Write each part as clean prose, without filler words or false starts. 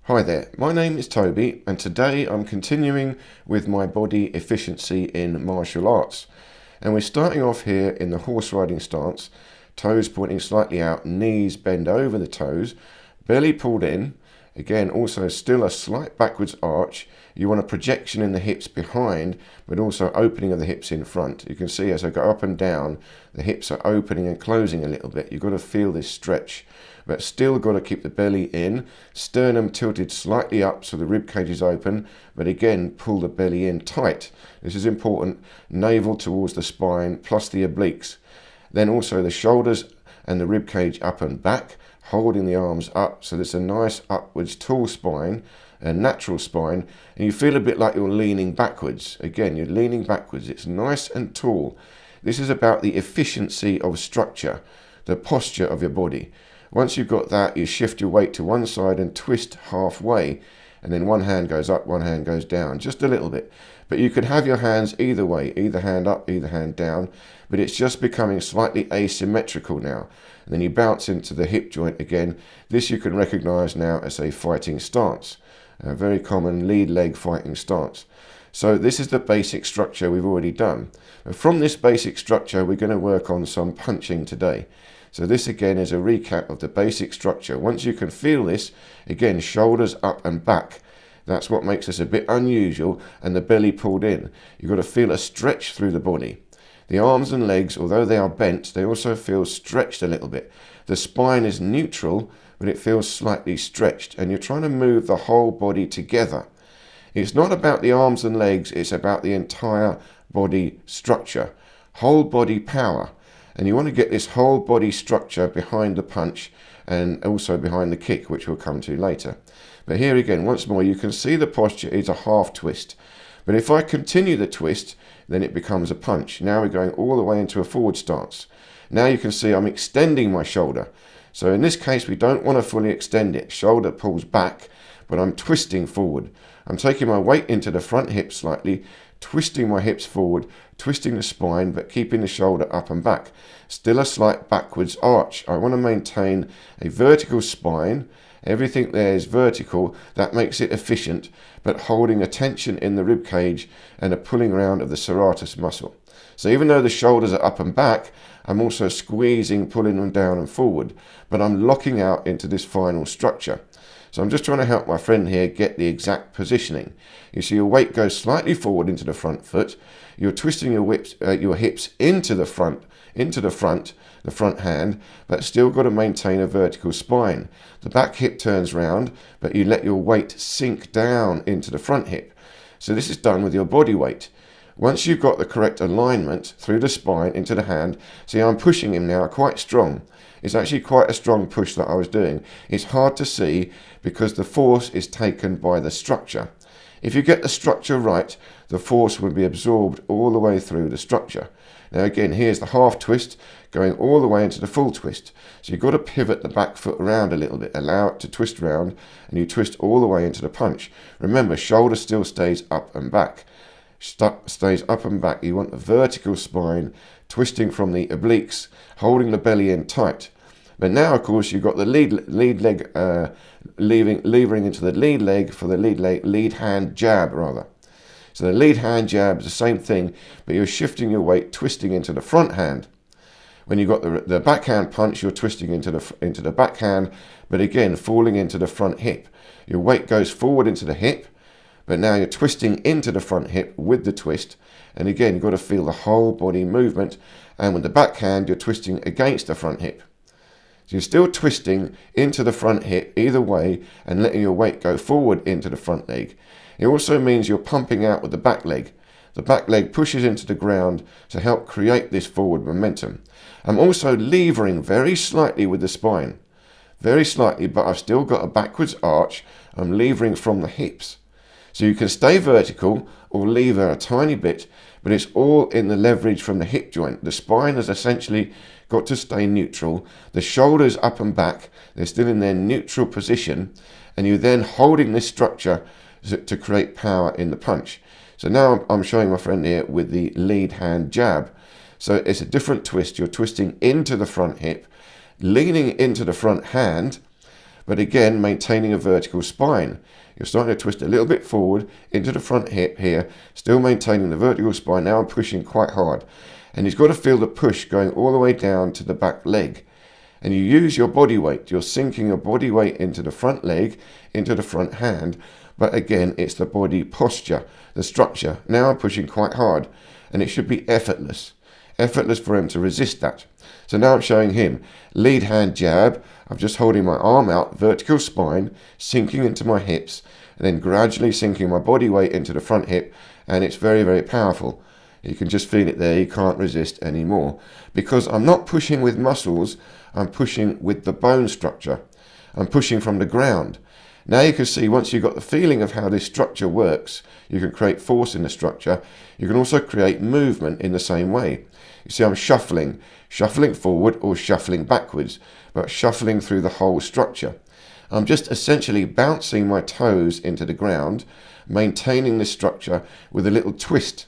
Hi there, my name is Toby and today I'm continuing with my body efficiency in martial arts. And we're starting off here in the horse riding stance, toes pointing slightly out, knees bend over the toes, belly pulled in, again also still a slight backwards arch. You want a projection in the hips behind but also opening of the hips in front. You can see as I go up and down the hips are opening and closing a little bit. You've got to feel this stretch. But still got to keep the belly in, sternum tilted slightly up so the rib cage is open, but again pull the belly in tight. This is important, navel towards the spine plus the obliques. Then also the shoulders and the rib cage up and back, holding the arms up so there's a nice upwards tall spine, a natural spine, and you feel a bit like you're leaning backwards. Again, you're leaning backwards, it's nice and tall. This is about the efficiency of structure, the posture of your body. Once you've got that, you shift your weight to one side and twist halfway, and then one hand goes up, one hand goes down, just a little bit. But you could have your hands either way, either hand up, either hand down, but it's just becoming slightly asymmetrical now. And then you bounce into the hip joint again. This you can recognize now as a fighting stance, a very common lead leg fighting stance. So this is the basic structure we've already done. But from this basic structure, we're going to work on some punching today. So this again is a recap of the basic structure. Once you can feel this, again, shoulders up and back. That's what makes this a bit unusual, and the belly pulled in. You've got to feel a stretch through the body. The arms and legs, although they are bent, they also feel stretched a little bit. The spine is neutral, but it feels slightly stretched, and you're trying to move the whole body together. It's not about the arms and legs, it's about the entire body structure. Whole body power. And you want to get this whole body structure behind the punch and also behind the kick, which we'll come to later. But here again, once more, you can see the posture is a half twist. But if I continue the twist, then it becomes a punch. Now we're going all the way into a forward stance. Now you can see I'm extending my shoulder. So in this case, we don't want to fully extend it. Shoulder pulls back, but I'm twisting forward. I'm taking my weight into the front hip slightly, twisting my hips forward, twisting the spine, but keeping the shoulder up and back. Still a slight backwards arch. I want to maintain a vertical spine. Everything there is vertical. That makes it efficient, but holding a tension in the rib cage and a pulling around of the serratus muscle. So even though the shoulders are up and back, I'm also squeezing, pulling them down and forward, but I'm locking out into this final structure. So I'm just trying to help my friend here get the exact positioning. You see your weight goes slightly forward into the front foot. You're twisting your hips into the front hand, but still got to maintain a vertical spine. The back hip turns round, but you let your weight sink down into the front hip. So this is done with your body weight. Once you've got the correct alignment through the spine into the hand, see I'm pushing him now quite strong. It's actually quite a strong push that I was doing. It's hard to see because the force is taken by the structure. If you get the structure right, the force will be absorbed all the way through the structure. Now again, here's the half twist going all the way into the full twist. So you've got to pivot the back foot around a little bit, allow it to twist around, and you twist all the way into the punch. Remember, shoulder still stays up and back. Stays up and back. You want a vertical spine, twisting from the obliques, holding the belly in tight. But now, of course, you've got the lead leg, levering into the lead leg for the lead hand jab, rather. So the lead hand jab is the same thing, but you're shifting your weight, twisting into the front hand. When you've got the backhand punch, you're twisting into the backhand, but again, falling into the front hip. Your weight goes forward into the hip, but now you're twisting into the front hip with the twist. And again, you've got to feel the whole body movement. And with the backhand, you're twisting against the front hip. So you're still twisting into the front hip either way and letting your weight go forward into the front leg. It also means you're pumping out with the back leg. The back leg pushes into the ground to help create this forward momentum. I'm also levering very slightly with the spine. Very slightly, but I've still got a backwards arch. I'm levering from the hips. So you can stay vertical or lever a tiny bit, but it's all in the leverage from the hip joint. The spine has essentially got to stay neutral. The shoulders up and back, they're still in their neutral position, and you're then holding this structure to create power in the punch. So now I'm showing my friend here with the lead hand jab. So it's a different twist. You're twisting into the front hip, leaning into the front hand, but again maintaining a vertical spine. You're starting to twist a little bit forward into the front hip here, still maintaining the vertical spine. Now I'm pushing quite hard, and you've got to feel the push going all the way down to the back leg. And you use your body weight. You're sinking your body weight into the front leg, into the front hand, but again, it's the body posture, the structure. Now I'm pushing quite hard, and it should be effortless. Effortless for him to resist that. So now I'm showing him lead hand jab. I'm just holding my arm out, vertical spine, sinking into my hips, and then gradually sinking my body weight into the front hip, and it's very, very powerful. You can just feel it there. You can't resist anymore. Because I'm not pushing with muscles, I'm pushing with the bone structure. I'm pushing from the ground. Now you can see, once you've got the feeling of how this structure works, you can create force in the structure. You can also create movement in the same way. You see, I'm shuffling forward or shuffling backwards, but shuffling through the whole structure. I'm just essentially bouncing my toes into the ground, maintaining this structure with a little twist.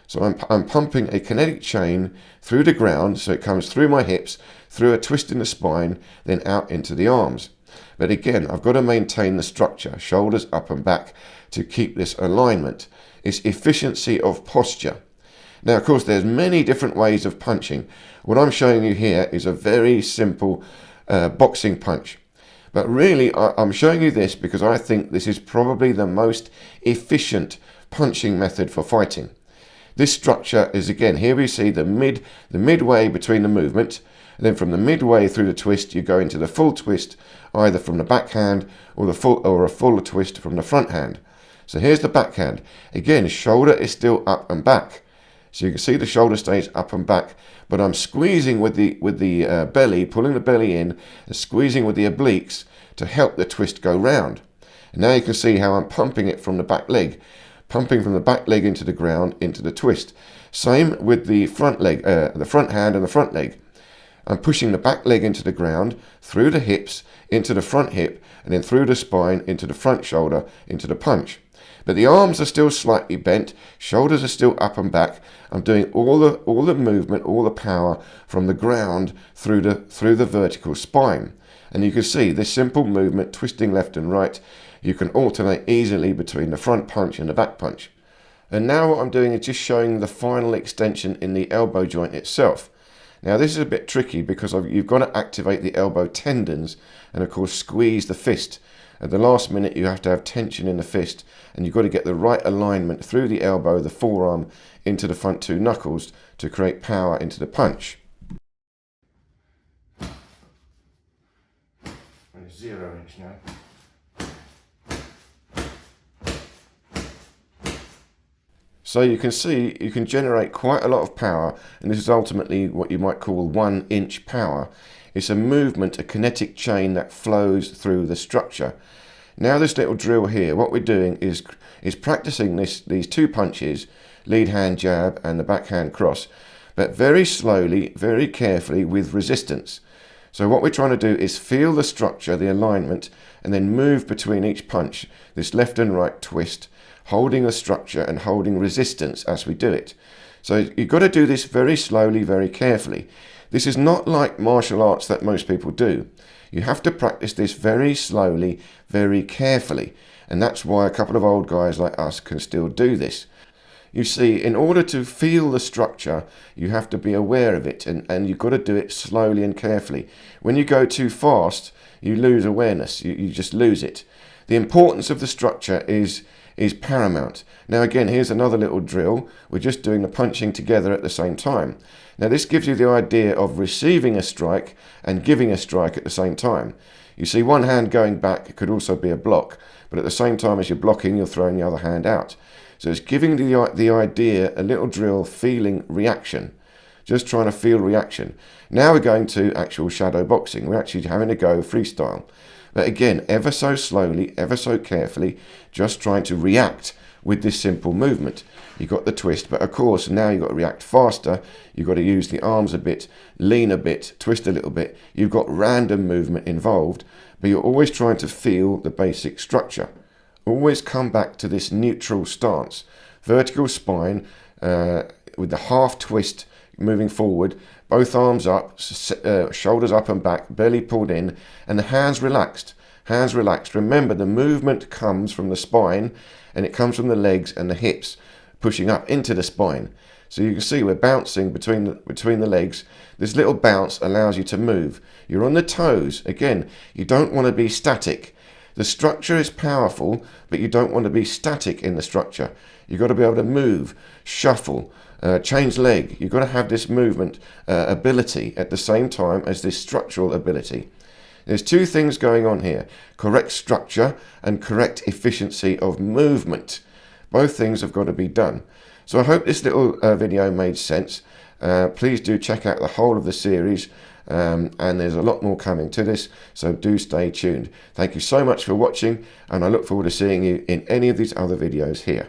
So I'm pumping a kinetic chain through the ground, so it comes through my hips, through a twist in the spine, then out into the arms. But again, I've got to maintain the structure, shoulders up and back, to keep this alignment. It's efficiency of posture. Now, of course, there's many different ways of punching. What I'm showing you here is a very simple boxing punch. But really, I'm showing you this because I think this is probably the most efficient punching method for fighting. This structure is, again, here we see the midway between the movement, and then from the midway through the twist, you go into the full twist, either from the backhand or a full twist from the front hand. So here's the backhand. Again, shoulder is still up and back. So you can see the shoulder stays up and back, but I'm squeezing with the belly, pulling the belly in, and squeezing with the obliques to help the twist go round. And now you can see how I'm pumping it from the back leg. Pumping from the back leg into the ground, into the twist. Same with the front leg, the front hand and the front leg. I'm pushing the back leg into the ground, through the hips, into the front hip, and then through the spine, into the front shoulder, into the punch. But the arms are still slightly bent, shoulders are still up and back. I'm doing all the movement, all the power from the ground through the vertical spine. And you can see this simple movement, twisting left and right. You can alternate easily between the front punch and the back punch. And now what I'm doing is just showing the final extension in the elbow joint itself. Now this is a bit tricky because you've got to activate the elbow tendons and of course squeeze the fist. At the last minute you have to have tension in the fist, and you've got to get the right alignment through the elbow, the forearm, into the front two knuckles to create power into the punch. 0 inch now. So you can see you can generate quite a lot of power, and this is ultimately what you might call 1 inch power. It's a movement, a kinetic chain that flows through the structure. Now this little drill here, what we're doing is practicing these two punches, lead hand jab and the backhand cross, but very slowly, very carefully with resistance. So what we're trying to do is feel the structure, the alignment, and then move between each punch, this left and right twist, holding the structure and holding resistance as we do it. So you've got to do this very slowly, very carefully. This is not like martial arts that most people do. You have to practice this very slowly, very carefully. And that's why a couple of old guys like us can still do this. You see, in order to feel the structure, you have to be aware of it, and you've got to do it slowly and carefully. When you go too fast, you lose awareness, you just lose it. The importance of the structure is paramount. Now again, here's another little drill. We're just doing the punching together at the same time. Now this gives you the idea of receiving a strike and giving a strike at the same time. You see, one hand going back could also be a block, but at the same time as you're blocking, you're throwing the other hand out. So it's giving the idea, a little drill, feeling reaction. Just trying to feel reaction. Now we're going to actual shadow boxing. We're actually having a go freestyle. But again, ever so slowly, ever so carefully, just trying to react with this simple movement. You've got the twist, but of course now you've got to react faster. You've got to use the arms a bit, lean a bit, twist a little bit. You've got random movement involved, but you're always trying to feel the basic structure. Always come back to this neutral stance. Vertical spine with the half twist moving forward, both arms up, shoulders up and back, belly pulled in, and the hands relaxed. Hands relaxed. Remember, the movement comes from the spine and it comes from the legs and the hips pushing up into the spine. So you can see we're bouncing between the legs. This little bounce allows you to move. You're on the toes. Again, you don't want to be static. The structure is powerful, but you don't want to be static in the structure. You've got to be able to move, shuffle, change leg. You've got to have this movement ability at the same time as this structural ability. There's two things going on here: correct structure and correct efficiency of movement. Both things have got to be done. So I hope this little video made sense. Please do check out the whole of the series, and there's a lot more coming to this, so do stay tuned. Thank you so much for watching, and I look forward to seeing you in any of these other videos here.